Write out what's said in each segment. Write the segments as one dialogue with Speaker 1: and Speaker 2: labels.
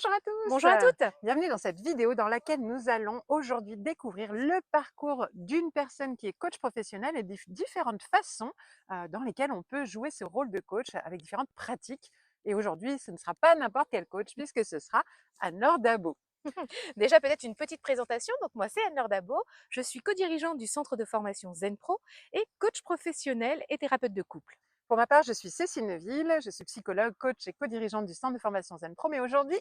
Speaker 1: Bonjour à tous,
Speaker 2: Bonjour à toutes.
Speaker 1: bienvenue dans cette vidéo dans laquelle nous allons aujourd'hui découvrir le parcours d'une personne qui est coach professionnel et différentes façons dans lesquelles on peut jouer ce rôle de coach avec différentes pratiques. Et aujourd'hui, ce ne sera pas n'importe quel coach puisque ce sera Anne-Laure Dabo.
Speaker 2: Déjà peut-être une petite présentation. Donc moi c'est Anne-Laure Dabo, je suis co-dirigeante du centre de formation Zen Pro et coach professionnel et thérapeute de couple.
Speaker 1: Pour ma part, je suis Cécile Neuville, je suis psychologue, coach et co-dirigeante du centre de formation Zen Pro. Mais aujourd'hui,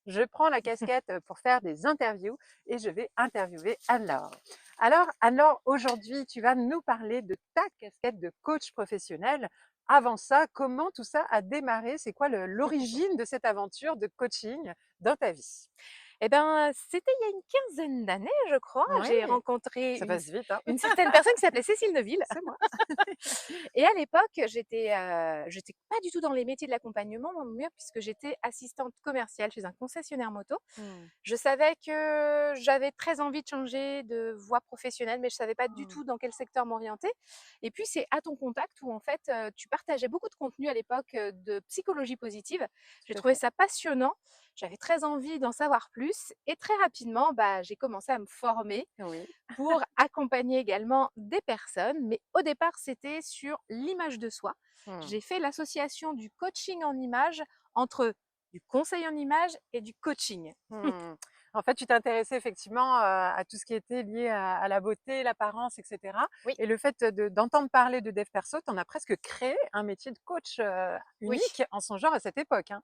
Speaker 1: je prends la casquette pour faire des interviews et je vais interviewer Anne-Laure. Alors, Anne-Laure, aujourd'hui, tu vas nous parler de ta casquette de coach professionnel. Avant ça, comment tout ça a démarré? C'est quoi l'origine de cette aventure de coaching dans ta vie?
Speaker 2: Eh ben, c'était il y a une quinzaine d'années, je crois.
Speaker 1: Oui,
Speaker 2: J'ai rencontré
Speaker 1: ça passe vite, hein?
Speaker 2: une certaine personne qui s'appelait Cécile Neuville.
Speaker 1: C'est moi.
Speaker 2: Et à l'époque, j'étais pas du tout dans les métiers de l'accompagnement, moi, mieux puisque j'étais assistante commerciale chez un concessionnaire moto.
Speaker 1: Hmm,
Speaker 2: Je savais que j'avais très envie de changer de voie professionnelle, mais je savais pas du
Speaker 1: hmm,
Speaker 2: tout dans quel secteur m'orienter. Et puis c'est à ton contact où en fait, tu partageais beaucoup de contenu à l'époque, de psychologie positive. J'ai
Speaker 1: tout à
Speaker 2: trouvé
Speaker 1: fait.
Speaker 2: ça passionnant. J'avais très envie d'en savoir plus et très rapidement, bah, j'ai commencé à me former
Speaker 1: Oui.
Speaker 2: pour accompagner également des personnes. Mais au départ, c'était sur l'image de soi.
Speaker 1: Hmm.
Speaker 2: J'ai fait l'association du coaching en image entre du conseil en image et du coaching.
Speaker 1: Mmh. En fait, tu t'intéressais effectivement, à tout ce qui était lié à la beauté, l'apparence et cetera
Speaker 2: Oui,
Speaker 1: et le fait d'entendre parler de dev perso, tu en as presque créé un métier de coach,
Speaker 2: oui,
Speaker 1: unique en son genre à cette époque, hein.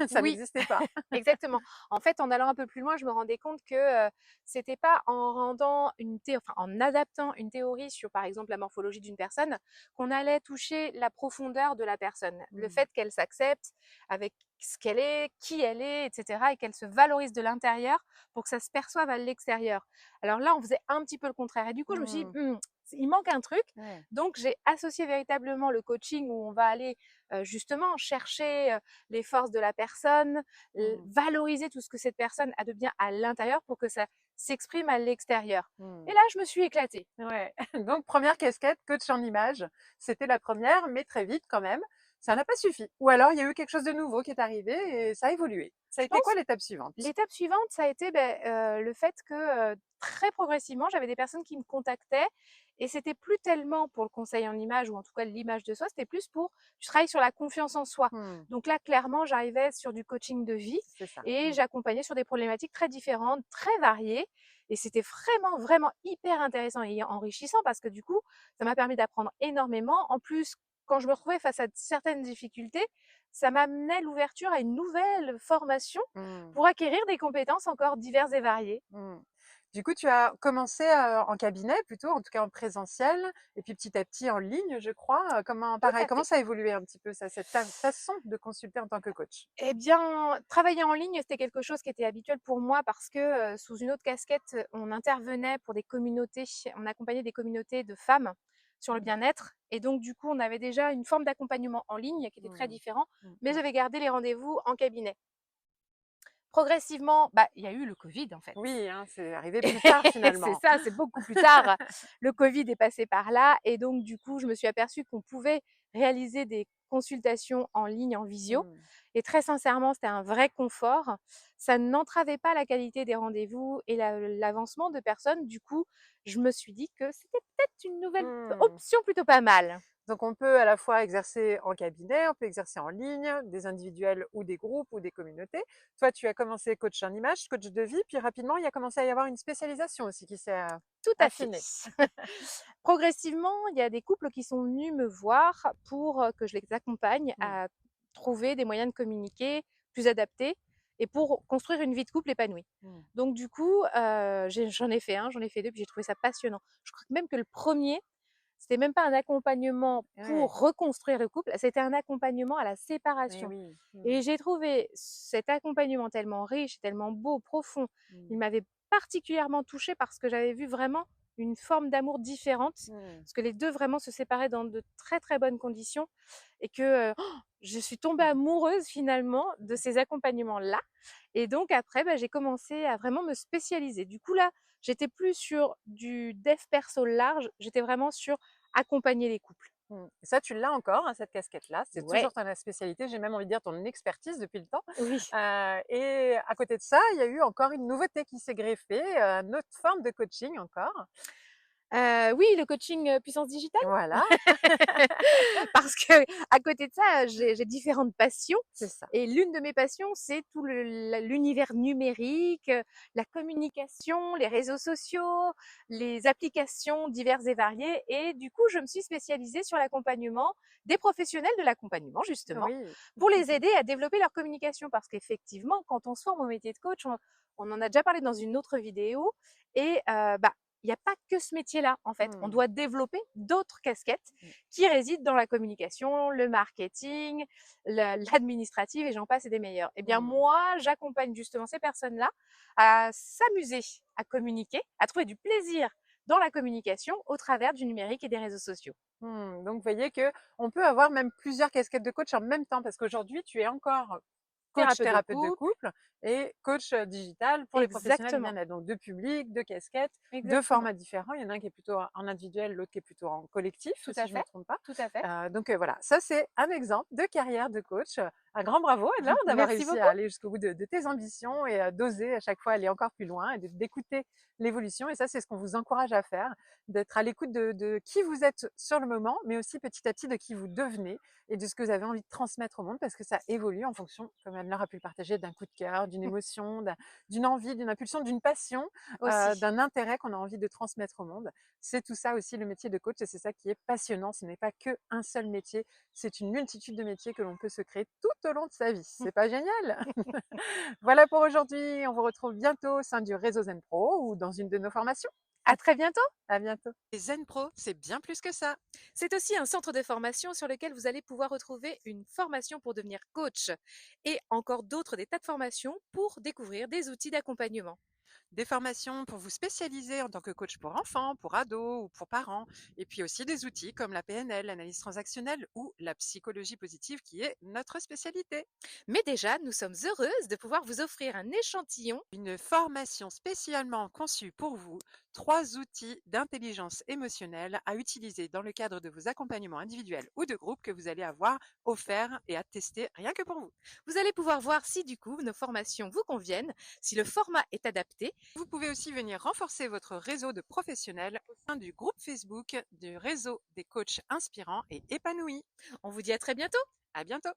Speaker 1: Ça
Speaker 2: oui,
Speaker 1: n'existait pas.
Speaker 2: exactement. En fait, en allant un peu plus loin, je me rendais compte que, c'était pas en rendant enfin, en adaptant une théorie sur, par exemple, la morphologie d'une personne, qu'on allait toucher la profondeur de la personne. Le
Speaker 1: Mmh.
Speaker 2: fait qu'elle s'accepte avec ce qu'elle est, qui elle est, et cetera et qu'elle se valorise de l'intérieur pour que ça se perçoive à l'extérieur. Alors là, on faisait un petit peu le contraire et du coup, je me suis dit:
Speaker 1: Mmh.
Speaker 2: Il manque un truc».
Speaker 1: Ouais.
Speaker 2: Donc j'ai associé véritablement le coaching où on va aller, justement chercher, les forces de la personne,
Speaker 1: Mmh.
Speaker 2: valoriser tout ce que cette personne a de bien à l'intérieur pour que ça s'exprime à l'extérieur. Et
Speaker 1: Mmh.
Speaker 2: là, je me suis éclatée.
Speaker 1: Ouais. Donc première casquette, coach en image, c'était la première, mais très vite quand même, ça n'a pas suffi. Ou alors il y a eu quelque chose de nouveau qui est arrivé et ça a évolué. Ça a
Speaker 2: Je
Speaker 1: été quoi
Speaker 2: pense
Speaker 1: l'étape suivante?
Speaker 2: l'étape suivante, ça a été, le fait que, très progressivement, j'avais des personnes qui me contactaient et c'était plus tellement pour le conseil en image ou en tout cas l'image de soi, c'était plus pour je travaille sur la confiance en soi.
Speaker 1: Mmh.
Speaker 2: Donc là, clairement, j'arrivais sur du coaching de vie
Speaker 1: C'est ça.
Speaker 2: et
Speaker 1: Mmh.
Speaker 2: j'accompagnais sur des problématiques très différentes, très variées et c'était vraiment, vraiment hyper intéressant et enrichissant parce que du coup, ça m'a permis d'apprendre énormément. En plus, quand je me retrouvais face à certaines difficultés, ça m'amenait l'ouverture à une nouvelle formation
Speaker 1: Mmh.
Speaker 2: pour acquérir des compétences encore diverses et variées.
Speaker 1: Mmh. Du coup, tu as commencé, en cabinet plutôt, en tout cas en présentiel et puis petit à petit en ligne, je crois,
Speaker 2: Tout
Speaker 1: pareil,
Speaker 2: à
Speaker 1: comment
Speaker 2: fait.
Speaker 1: ça a évolué un petit peu ça, cette ta façon de consulter en tant que coach?
Speaker 2: Eh bien, travailler en ligne, c'était quelque chose qui était habituel pour moi parce que, sous une autre casquette, on intervenait pour des communautés, on accompagnait des communautés de femmes sur le
Speaker 1: Mmh.
Speaker 2: bien-être et donc du coup, on avait déjà une forme d'accompagnement en ligne qui était très
Speaker 1: Mmh.
Speaker 2: différent,
Speaker 1: Mmh
Speaker 2: mais
Speaker 1: mh.
Speaker 2: j'avais gardé les rendez-vous en cabinet. Progressivement, bah, il y a eu le covid, en fait.
Speaker 1: Oui, hein, c'est arrivé plus tard
Speaker 2: C'est
Speaker 1: finalement.
Speaker 2: ça, c'est beaucoup plus tard. Le Covid est passé par là et donc du coup, je me suis aperçue qu'on pouvait réaliser des consultations en ligne, en visio
Speaker 1: Mmh.
Speaker 2: et très sincèrement, c'était un vrai confort. Ça n'entravait pas la qualité des rendez-vous et l'avancement de personnes. Du coup, je me suis dit que c'était peut-être une nouvelle
Speaker 1: Mmh.
Speaker 2: option plutôt pas mal.
Speaker 1: Donc on peut à la fois exercer en cabinet, on peut exercer en ligne, des individuels ou des groupes ou des communautés. Toi, tu as commencé coach en image, coach de vie, puis rapidement, il y a commencé à y avoir une spécialisation aussi qui s'est,
Speaker 2: Tout à fait.
Speaker 1: affinée.
Speaker 2: Progressivement, il y a des couples qui sont venus me voir pour, que je les accompagne
Speaker 1: Mmh.
Speaker 2: à trouver des moyens de communiquer plus adaptés et pour construire une vie de couple épanouie.
Speaker 1: Mmh.
Speaker 2: Donc du coup, j'en ai fait un, j'en ai fait 2, puis j'ai trouvé ça passionnant. Je crois même que le premier, c'était même pas un accompagnement
Speaker 1: Ouais.
Speaker 2: pour reconstruire le couple, c'était un accompagnement à la
Speaker 1: Eh
Speaker 2: séparation
Speaker 1: oui. Mmh.
Speaker 2: et j'ai trouvé cet accompagnement tellement riche, tellement beau, profond.
Speaker 1: Mmh.
Speaker 2: Il m'avait particulièrement touchée parce que j'avais vu vraiment une forme d'amour différente,
Speaker 1: Mmh.
Speaker 2: parce que les 2 vraiment se séparaient dans de très, très bonnes conditions et que, je suis tombée
Speaker 1: Mmh.
Speaker 2: amoureuse finalement de ces accompagnements-là et donc après, bah, j'ai commencé à vraiment me spécialiser. Du coup là, j'étais plus sur du dev perso large, j'étais vraiment sur accompagner les couples.
Speaker 1: Et ça, tu l'as encore, hein, cette casquette-là. C'est
Speaker 2: Ouais,
Speaker 1: toujours ta spécialité. J'ai même envie de dire ton expertise depuis le temps.
Speaker 2: oui.
Speaker 1: Et à côté de ça, il y a eu encore une nouveauté qui s'est greffée, une autre forme de coaching encore.
Speaker 2: Oui, le coaching, puissance digitale.
Speaker 1: Voilà,
Speaker 2: Parce que à côté de ça, j'ai différentes passions
Speaker 1: c'est ça.
Speaker 2: et l'une de mes passions, c'est tout l'univers numérique, la communication, les réseaux sociaux, les applications diverses et variées et du coup, je me suis spécialisée sur l'accompagnement des professionnels de l'accompagnement justement,
Speaker 1: Oui.
Speaker 2: pour les aider à développer leur communication. Parce qu'effectivement, quand on se forme au métier de coach, on en a déjà parlé dans une autre vidéo et bah, il n'y a pas que ce métier-là, en fait. On
Speaker 1: Mmh.
Speaker 2: doit développer d'autres casquettes
Speaker 1: Mmh.
Speaker 2: qui résident dans la communication, le marketing, l'administrative et j'en passe et des meilleurs. Eh bien,
Speaker 1: Mmh.
Speaker 2: moi, j'accompagne justement ces personnes-là à s'amuser, à communiquer, à trouver du plaisir dans la communication au travers du numérique et des réseaux sociaux.
Speaker 1: Donc, vous voyez que on peut avoir même plusieurs casquettes de coach en même temps parce qu'aujourd'hui, tu es encore coach
Speaker 2: Thérapeute de
Speaker 1: thérapeute de
Speaker 2: couple,
Speaker 1: couple et coach digital pour les professionnels du
Speaker 2: exactement,
Speaker 1: bien-être. Donc, 2 publics, 2 casquettes, 2
Speaker 2: exactement.
Speaker 1: formats différents. Il y en a un qui est plutôt en individuel, l'autre qui est plutôt en collectif,
Speaker 2: Tout
Speaker 1: si
Speaker 2: à
Speaker 1: je me
Speaker 2: fait,
Speaker 1: trompe pas.
Speaker 2: tout à fait.
Speaker 1: Donc, voilà, ça c'est un exemple de carrière de coach. Un grand bravo Anne-Laure d'avoir
Speaker 2: Merci
Speaker 1: réussi
Speaker 2: beaucoup.
Speaker 1: à aller jusqu'au bout de tes ambitions et d'oser à chaque fois aller encore plus loin et d'écouter l'évolution. Et ça, c'est ce qu'on vous encourage à faire, d'être à l'écoute de qui vous êtes sur le moment, mais aussi petit à petit de qui vous devenez et de ce que vous avez envie de transmettre au monde parce que ça évolue en fonction, comme Anne-Laure a pu le partager, d'un coup de cœur, d'une émotion, d'une envie, d'une impulsion, d'une passion,
Speaker 2: Aussi.
Speaker 1: d'un intérêt qu'on a envie de transmettre au monde. C'est tout ça aussi le métier de coach et c'est ça qui est passionnant. Ce n'est pas qu'un seul métier, c'est une multitude de métiers que l'on peut se créer tout au long de sa vie. C'est pas génial? Voilà pour aujourd'hui. On vous retrouve bientôt au sein du réseau Zen Pro ou dans une de nos formations.
Speaker 2: À très bientôt.
Speaker 1: À bientôt. Les Zen Pro, c'est bien plus que ça.
Speaker 2: C'est aussi un centre de formation sur lequel vous allez pouvoir retrouver une formation pour devenir coach et encore d'autres des tas de formations pour découvrir des outils d'accompagnement.
Speaker 1: Des formations pour vous spécialiser en tant que coach pour enfants, pour ados ou pour parents. Et puis aussi des outils comme la PNL, l'analyse transactionnelle ou la psychologie positive qui est notre spécialité.
Speaker 2: Mais déjà, nous sommes heureuses de pouvoir vous offrir un échantillon.
Speaker 1: Une formation spécialement conçue pour vous, 3 outils d'intelligence émotionnelle à utiliser dans le cadre de vos accompagnements individuels ou de groupe que vous allez avoir offerts et à tester rien que pour vous.
Speaker 2: Vous allez pouvoir voir si du coup nos formations vous conviennent, si le format est adapté.
Speaker 1: Vous pouvez aussi venir renforcer votre réseau de professionnels au sein du groupe Facebook du réseau des coachs inspirants et épanouis.
Speaker 2: On vous dit à très bientôt.
Speaker 1: À bientôt!